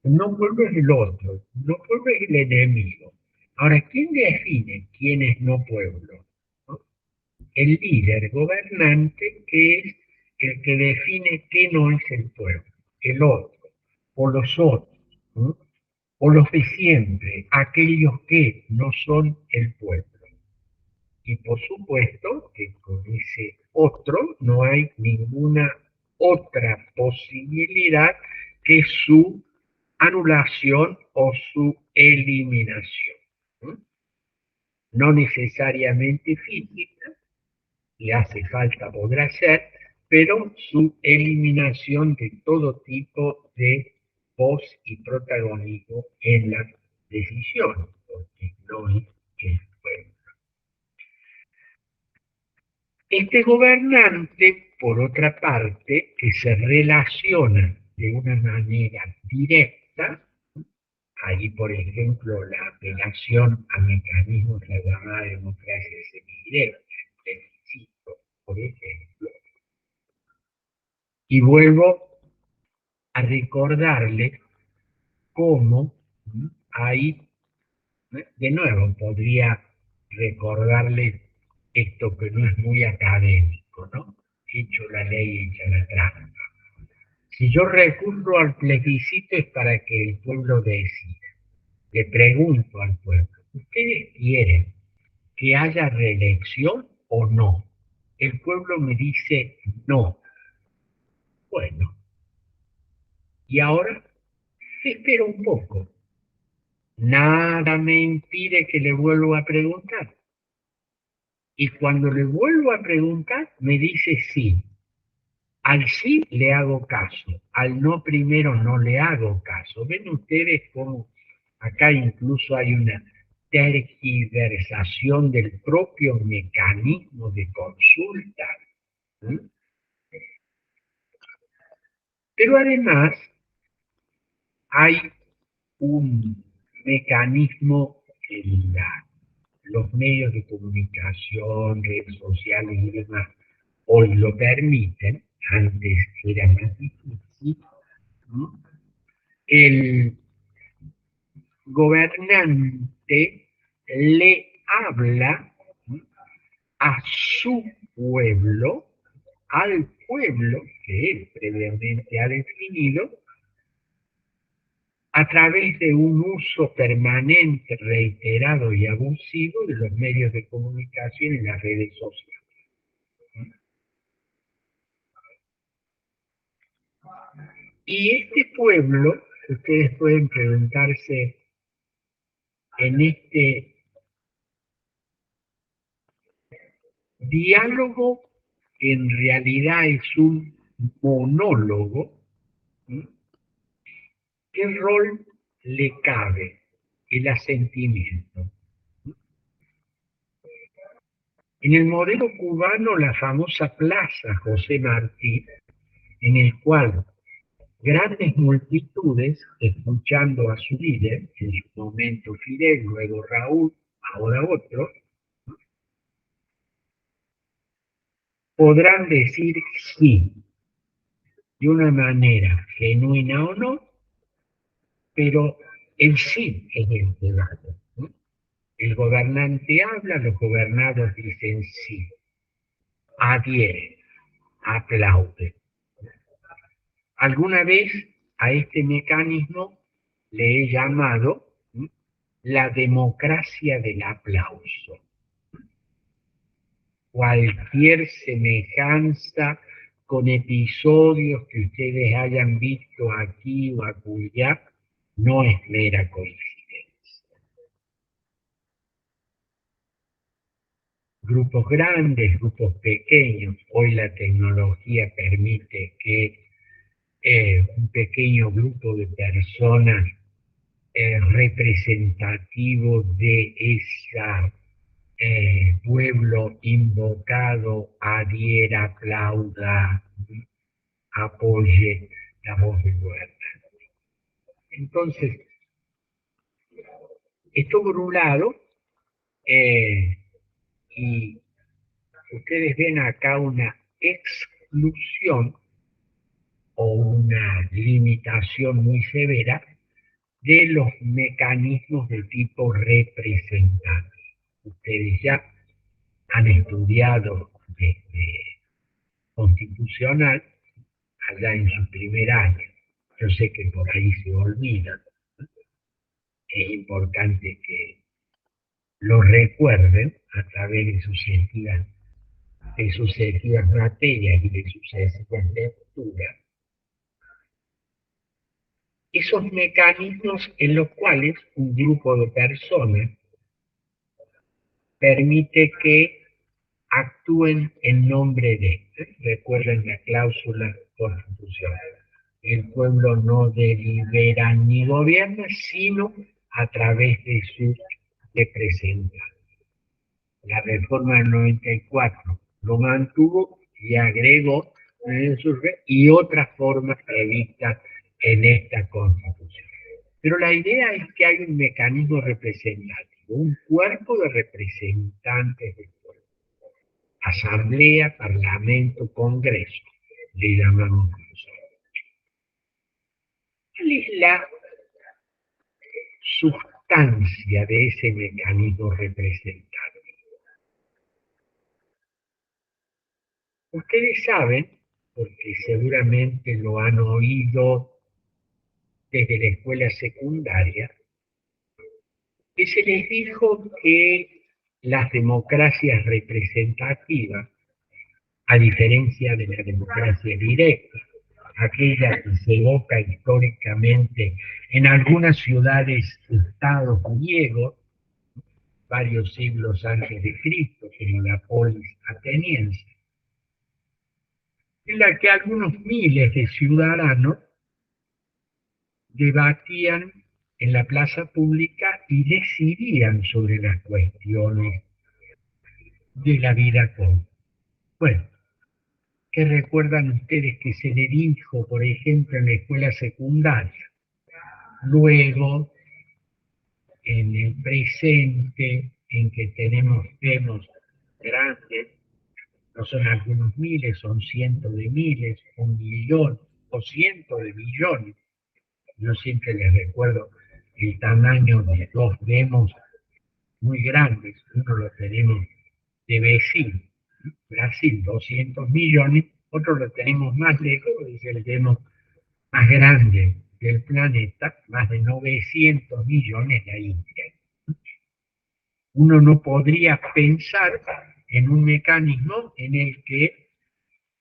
El no pueblo es el otro, el no pueblo es el enemigo. Ahora, ¿quién define quién es no pueblo? ¿No? El líder gobernante, que es el que define qué no es el pueblo, el otro, o los otros, ¿no?, o los de siempre, aquellos que no son el pueblo. Y por supuesto que con ese otro no hay ninguna otra posibilidad que su anulación o su eliminación. No necesariamente física, le hace falta, podrá ser, pero su eliminación de todo tipo de voz y protagonismo en las decisiones, porque no es el pueblo. Este gobernante, por otra parte, que se relaciona de una manera directa, ahí por ejemplo la apelación a mecanismos de la llamada democracia semidirecta, plebiscito, por ejemplo, y vuelvo a recordarle cómo hay, de nuevo, podría recordarle esto que no es muy académico, ¿no? Hecho la ley, hecha la trampa. Si yo recurro al plebiscito es para que el pueblo decida. Le pregunto al pueblo, ¿ustedes quieren que haya reelección o no? El pueblo me dice no. Bueno, y ahora espero un poco. Nada me impide que le vuelva a preguntar. Y cuando le vuelvo a preguntar, me dice sí. Al sí le hago caso, al no primero no le hago caso. ¿Ven ustedes cómo acá incluso hay una tergiversación del propio mecanismo de consulta? ¿Sí? Pero además hay un mecanismo en los medios de comunicación, redes sociales y demás, hoy lo permiten, antes era más difícil, ¿no? El gobernante le habla a su pueblo, al pueblo que él previamente ha definido, a través de un uso permanente, reiterado y abusivo de los medios de comunicación y las redes sociales. Y este pueblo, ustedes pueden preguntarse, en este diálogo, que en realidad es un monólogo, ¿sí? ¿Qué rol le cabe el asentimiento? En el modelo cubano, la famosa Plaza José Martí, en el cual grandes multitudes, escuchando a su líder, en su momento Fidel, luego Raúl, ahora otro, podrán decir sí, de una manera genuina o no, pero el sí es el debate, ¿no? El gobernante habla, los gobernados dicen sí, adhieren, aplauden. Alguna vez a este mecanismo le he llamado, ¿sí?, la democracia del aplauso. Cualquier semejanza con episodios que ustedes hayan visto aquí o acullá no es mera coincidencia. Grupos grandes, grupos pequeños, hoy la tecnología permite que un pequeño grupo de personas representativo de ese pueblo invocado adhiera, aplauda, apoye la voz del gobernante. Entonces, esto por un lado, y ustedes ven acá una exclusión o una limitación muy severa de los mecanismos de tipo representante. Ustedes ya han estudiado desde constitucional allá en su primer año. Yo sé que por ahí se olvidan. Es importante que lo recuerden a través de sucesivas materias y de sucesivas lecturas. Esos mecanismos en los cuales un grupo de personas permite que actúen en nombre de. Recuerden la cláusula constitucional. El pueblo no delibera ni gobierna, sino a través de sus representantes. La reforma del 94 lo mantuvo y agregó y otras formas previstas en esta constitución. Pero la idea es que hay un mecanismo representativo, un cuerpo de representantes del pueblo. Asamblea, parlamento, congreso, le llamamos nosotros. ¿Cuál es la sustancia de ese mecanismo representativo? Ustedes saben, porque seguramente lo han oído desde la escuela secundaria, que se les dijo que las democracias representativas, a diferencia de la democracia directa, aquella que se evoca históricamente en algunas ciudades-estados griegos, varios siglos antes de Cristo, como la polis ateniense, en la que algunos miles de ciudadanos debatían en la plaza pública y decidían sobre las cuestiones de la vida común. Bueno, ¿qué recuerdan ustedes que se le dijo, por ejemplo, en la escuela secundaria? Luego, en el presente, en que tenemos temas grandes, no son algunos miles, son cientos de miles, un millón o cientos de millones. Yo siempre les recuerdo el tamaño de dos demos muy grandes. Uno lo tenemos de vecino, Brasil, 200 millones, otro lo tenemos más lejos, es el demo más grande del planeta, más de 900 millones, la India. Uno no podría pensar en un mecanismo en el que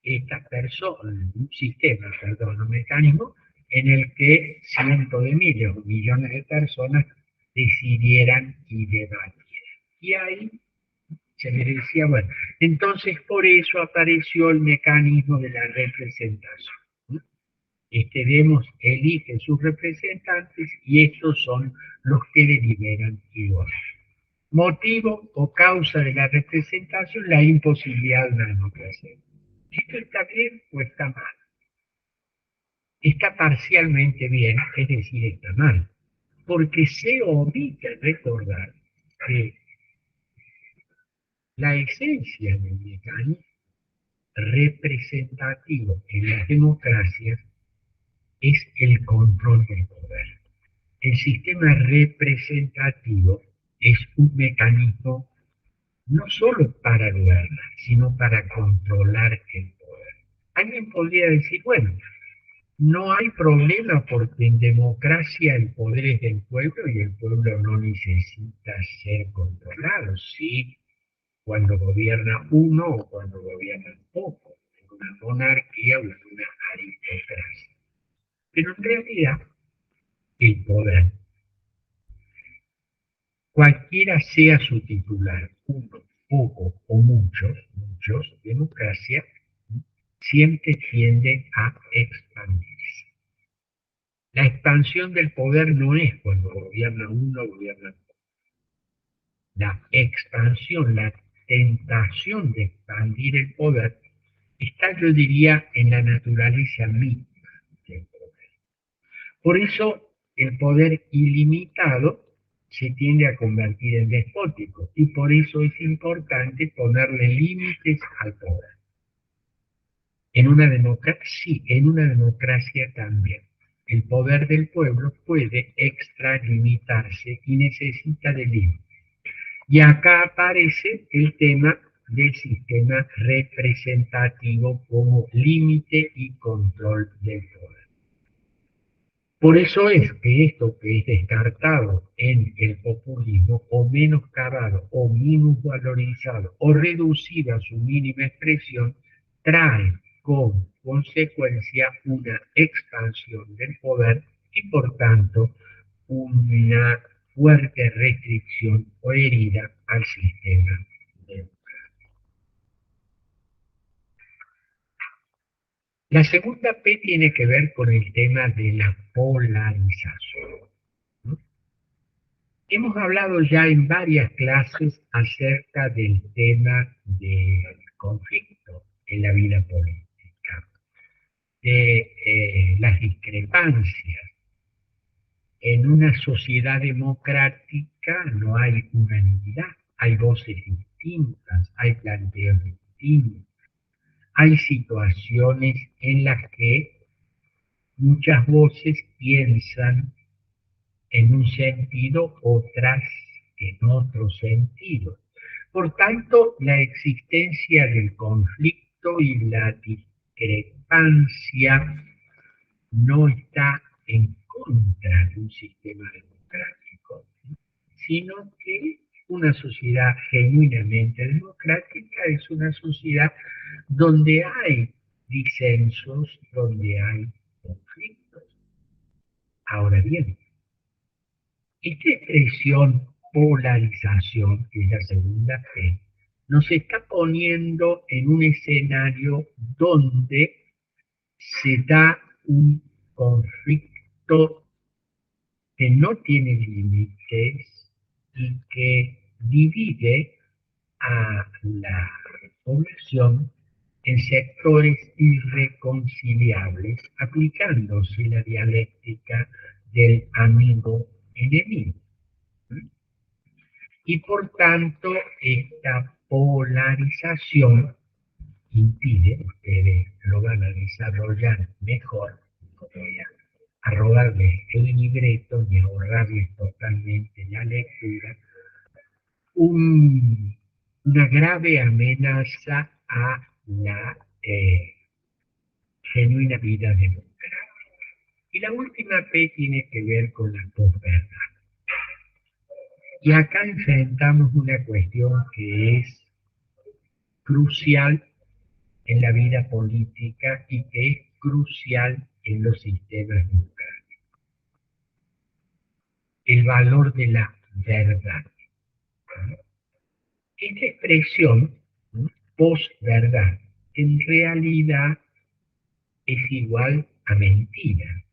esta persona, un sistema, perdón, un mecanismo en el que cientos de miles o millones de personas decidieran y debatieran. Y ahí se le decía, bueno, entonces por eso apareció el mecanismo de la representación. Demos elige sus representantes y estos son los que deliberan y votan. Motivo o causa de la representación, la imposibilidad de una democracia. ¿Esto está bien o está mal? Está parcialmente bien, es decir, está mal, porque se omite recordar que la esencia del mecanismo representativo en las democracias es el control del poder. El sistema representativo es un mecanismo no solo para gobernar, sino para controlar el poder. Alguien podría decir, bueno, no hay problema porque en democracia el poder es del pueblo y el pueblo no necesita ser controlado, sí, cuando gobierna uno o cuando gobiernan poco, en una monarquía o en una aristocracia. Pero en realidad el poder, cualquiera sea su titular, uno, poco o muchos, democracia, siempre tiende a expandirse. La expansión del poder no es cuando gobierna uno o gobierna otro. La expansión, la tentación de expandir el poder está, yo diría, en la naturaleza misma del poder. Por eso el poder ilimitado se tiende a convertir en despótico y por eso es importante ponerle límites al poder. En una democracia, sí, en una democracia también. El poder del pueblo puede extralimitarse y necesita de límites. Y acá aparece el tema del sistema representativo como límite y control del poder. Por eso es que esto que es descartado en el populismo, o menoscabado, o minusvalorizado, o reducido a su mínima expresión, trae como consecuencia una expansión del poder y por tanto una fuerte restricción o herida al sistema democrático. La segunda P tiene que ver con el tema de la polarización. Hemos hablado ya en varias clases acerca del tema del conflicto en la vida política, de las discrepancias. En una sociedad democrática no hay unanimidad, hay voces distintas, hay planteos distintos, hay situaciones en las que muchas voces piensan en un sentido, otras en otro sentido. Por tanto, la existencia del conflicto y la discrepancia no está en contra de un sistema democrático, sino que una sociedad genuinamente democrática es una sociedad donde hay disensos, donde hay conflictos. Ahora bien, esta expresión polarización, que es la segunda P, nos está poniendo en un escenario donde se da un conflicto que no tiene límites y que divide a la población en sectores irreconciliables, aplicándose la dialéctica del amigo-enemigo. Y por tanto, esta polarización impide, ustedes lo van a desarrollar mejor, no voy a robarles el libreto ni a ahorrarles totalmente la lectura, una grave amenaza a la genuina vida democrática. Y la última P tiene que ver con la posverdad. Y acá enfrentamos una cuestión que es crucial en la vida política y que es crucial en los sistemas democráticos. El valor de la verdad. Esta expresión, posverdad, en realidad es igual a mentira.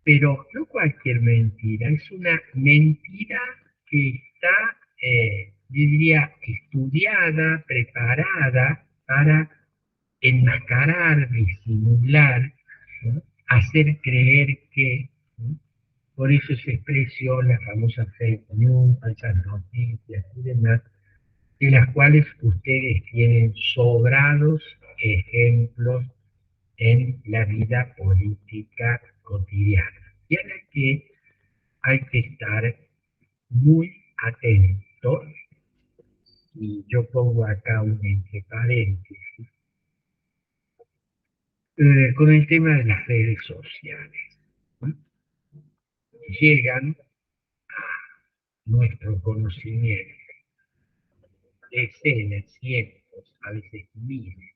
Pero no cualquier mentira, es una mentira que está, yo diría, estudiada, preparada para enmascarar, disimular, ¿no? Hacer creer que, ¿no? Por eso se expresó la famosa fake news, falsas noticias y demás, de las cuales ustedes tienen sobrados ejemplos en la vida política cotidiana, y a la que hay que estar muy atentos, y yo pongo acá un entre paréntesis, con el tema de las redes sociales. Llegan a nuestro conocimiento decenas, cientos, a veces miles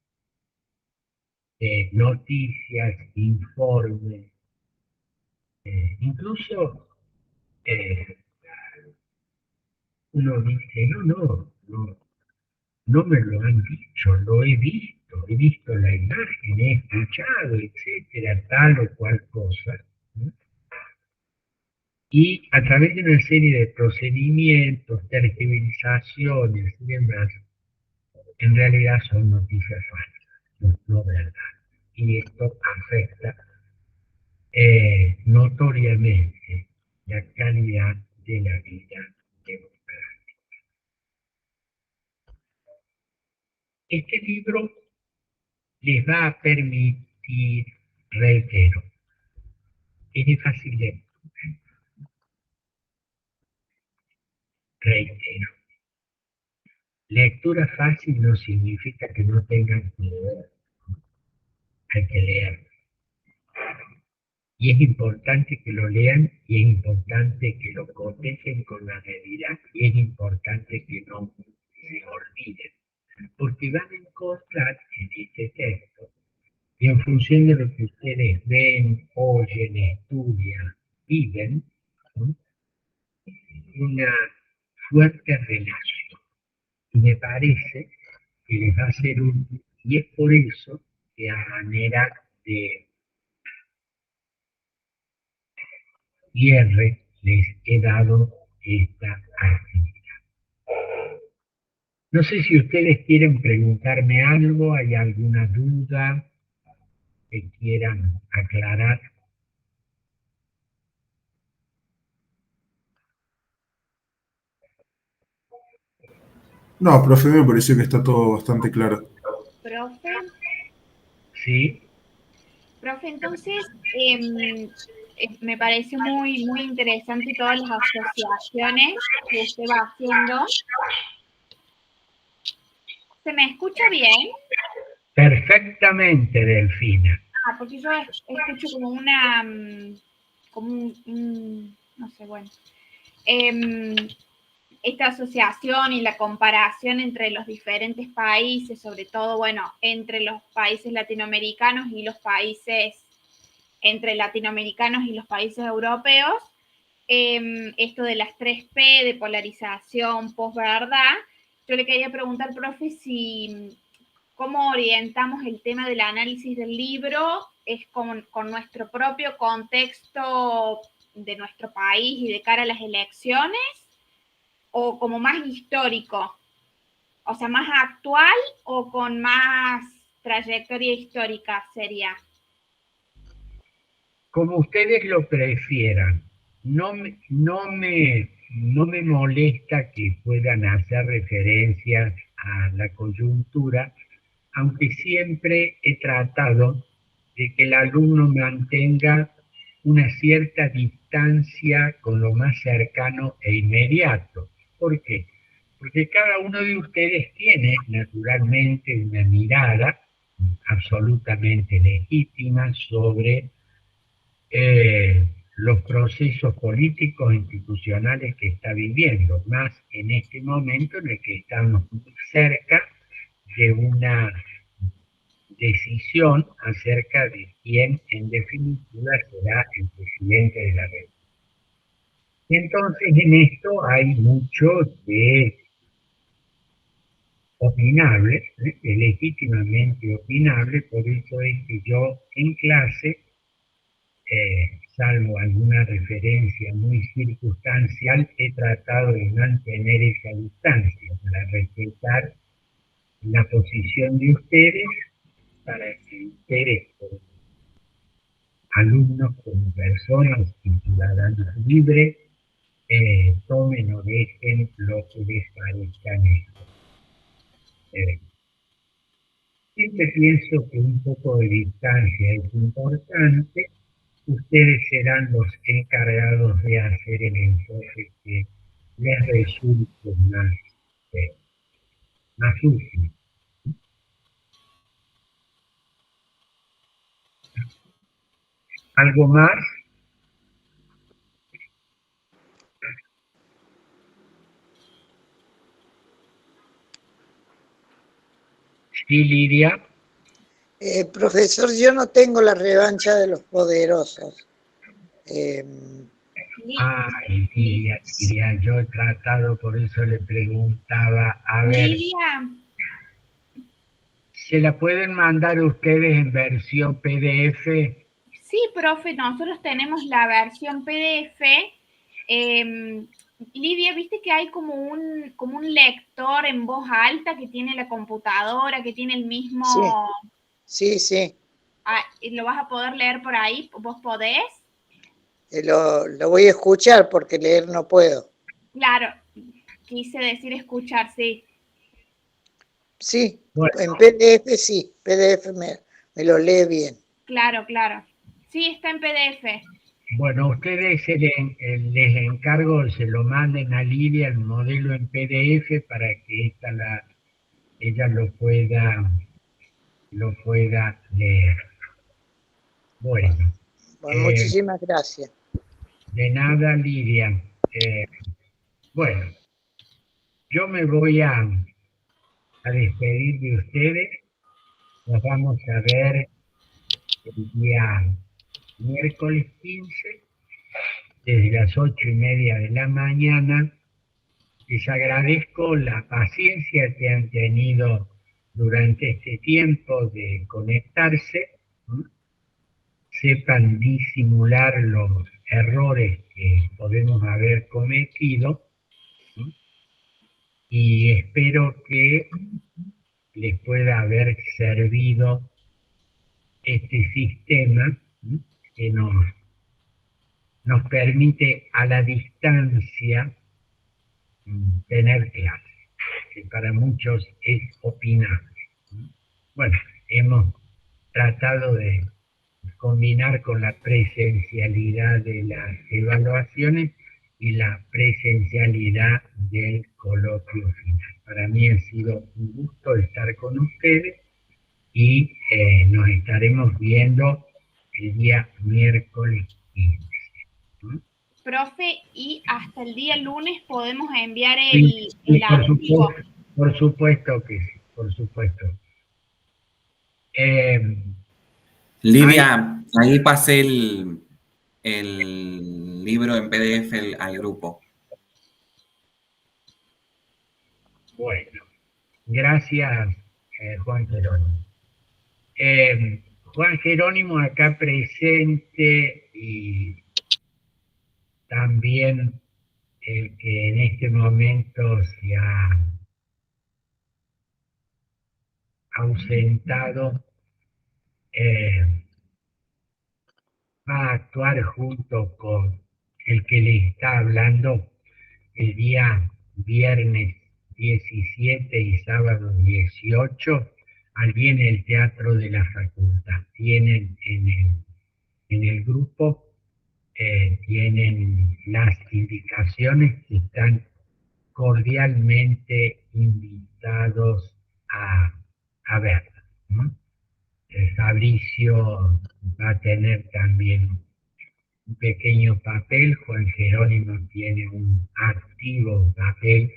de noticias, informes, incluso uno dice, no me lo han dicho, lo he visto la imagen, he escuchado, etcétera, tal o cual cosa, ¿no? Y a través de una serie de procedimientos, tergiversaciones y demás, en realidad son noticias falsas, no verdad. Y esto afecta notoriamente la calidad de la vida democrática. Este libro les va a permitir, reitero, es de fácil lectura, reitero. Lectura fácil no significa que no tengan que leer, hay que leer. Y es importante que lo lean, y es importante que lo cotejen con la realidad, y es importante que no se olviden, porque van a encontrar en este texto, y en función de lo que ustedes ven, oyen, estudian, viven, ¿no? Una fuerte relación. Y me parece que les va a ser útil, y es por eso que a manera de cierre les he dado esta actividad. No sé si ustedes quieren preguntarme algo, hay alguna duda que quieran aclarar. No, profe, me pareció que está todo bastante claro. Profe, Sí, profe, entonces me parece muy, muy interesante todas las asociaciones que usted va haciendo. ¿Se me escucha bien? perfectamente, Delfina. Ah, porque yo escucho como una, como no sé, bueno. esta asociación y la comparación entre los diferentes países, sobre todo, bueno, entre los países latinoamericanos y los países, entre latinoamericanos y los países europeos, esto de las 3P, de polarización, posverdad. Yo le quería preguntar, profe, si cómo orientamos el tema del análisis del libro, es con nuestro propio contexto de nuestro país y de cara a las elecciones, o como más histórico, o sea, más actual o con más trayectoria histórica sería. Como ustedes lo prefieran. No me molesta que puedan hacer referencias a la coyuntura, aunque siempre he tratado de que el alumno mantenga una cierta distancia con lo más cercano e inmediato. ¿Por qué? Porque cada uno de ustedes tiene naturalmente una mirada absolutamente legítima sobre los procesos políticos e institucionales que está viviendo, más en este momento en el que estamos muy cerca de una decisión acerca de quién en definitiva será el presidente de la República. Y entonces en esto hay mucho de opinable, legítimamente opinable, por eso es que yo en clase, salvo alguna referencia muy circunstancial, he tratado de mantener esa distancia para respetar la posición de ustedes, para que ustedes como alumnos, como personas y ciudadanos libres, tomen o dejen lo que les parezca mejor. Siempre pienso que un poco de distancia es importante. Ustedes serán los encargados de hacer el enfoque que les resulte más útil. ¿Algo más? Sí, Lidia. Profesor, yo no tengo la revancha de los poderosos. Ay, Lidia, yo he tratado, por eso le preguntaba, a ver, Lidia, ¿se la pueden mandar ustedes en versión PDF? sí, profe, nosotros tenemos la versión PDF. Lidia, viste que hay como un lector en voz alta que tiene la computadora, que tiene el mismo... Sí. ¿Lo vas a poder leer por ahí? ¿Vos podés? Lo voy a escuchar porque leer no puedo. Claro, quise decir escuchar, sí. Sí, bueno, en PDF sí, PDF me lo lee bien. Claro. Sí, está en PDF. Bueno, ustedes les encargo, se lo manden a Lidia el modelo en PDF para que ella lo pueda leer. Bueno, Muchísimas gracias. de nada, Lidia. Bueno, yo me voy a despedir de ustedes. Nos vamos a ver el día miércoles 15, desde las 8:30 de la mañana. Les agradezco la paciencia que han tenido durante este tiempo de conectarse. Sepan disimular los errores que podemos haber cometido, y espero que les pueda haber servido este sistema que nos permite a la distancia tener clases, que para muchos es opinable. Bueno, hemos tratado de combinar con la presencialidad de las evaluaciones y la presencialidad del coloquio final. Para mí ha sido un gusto estar con ustedes y nos estaremos viendo el día miércoles 15. profe, y hasta el día lunes podemos enviar Sí, el por archivo. supuesto, por supuesto que sí, por supuesto. Lidia, ahí pasé el libro en PDF al grupo. Bueno, gracias, Juan Jerónimo. Juan Jerónimo acá presente y también el que en este momento se ha ausentado, va a actuar junto con el que le está hablando el día viernes 17 y sábado 18, allí en el Teatro de la Facultad. Tienen en el grupo, tienen las indicaciones que están cordialmente invitados a verla, ¿no? Fabricio va a tener también un pequeño papel, Juan Jerónimo tiene un activo papel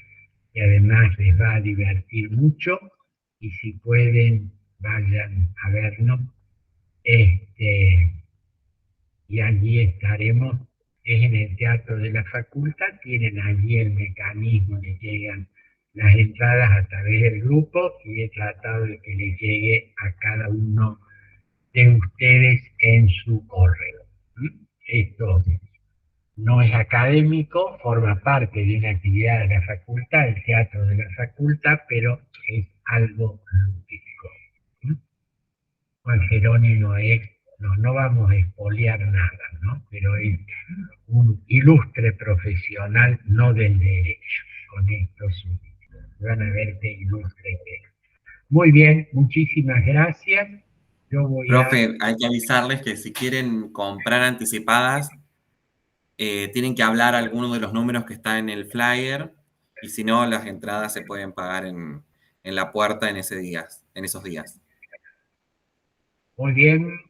que además les va a divertir mucho, y si pueden vayan a vernos, y allí estaremos. Es en el Teatro de la Facultad, tienen allí el mecanismo, les llegan las entradas a través del grupo, y he tratado de que les llegue a cada uno de ustedes en su correo. Esto no es académico, forma parte de una actividad de la facultad, el teatro de la facultad, pero es algo lúdico. Juan Jerónimo no vamos a expoliar nada, ¿no? Pero es un ilustre profesional, no del derecho. Con esto van a ver qué ilustre que es. Muy bien, muchísimas gracias. Yo voy Profe, hay que avisarles que si quieren comprar anticipadas, tienen que hablar alguno de los números que está en el flyer, y si no, las entradas se pueden pagar en la puerta en esos días. Muy bien.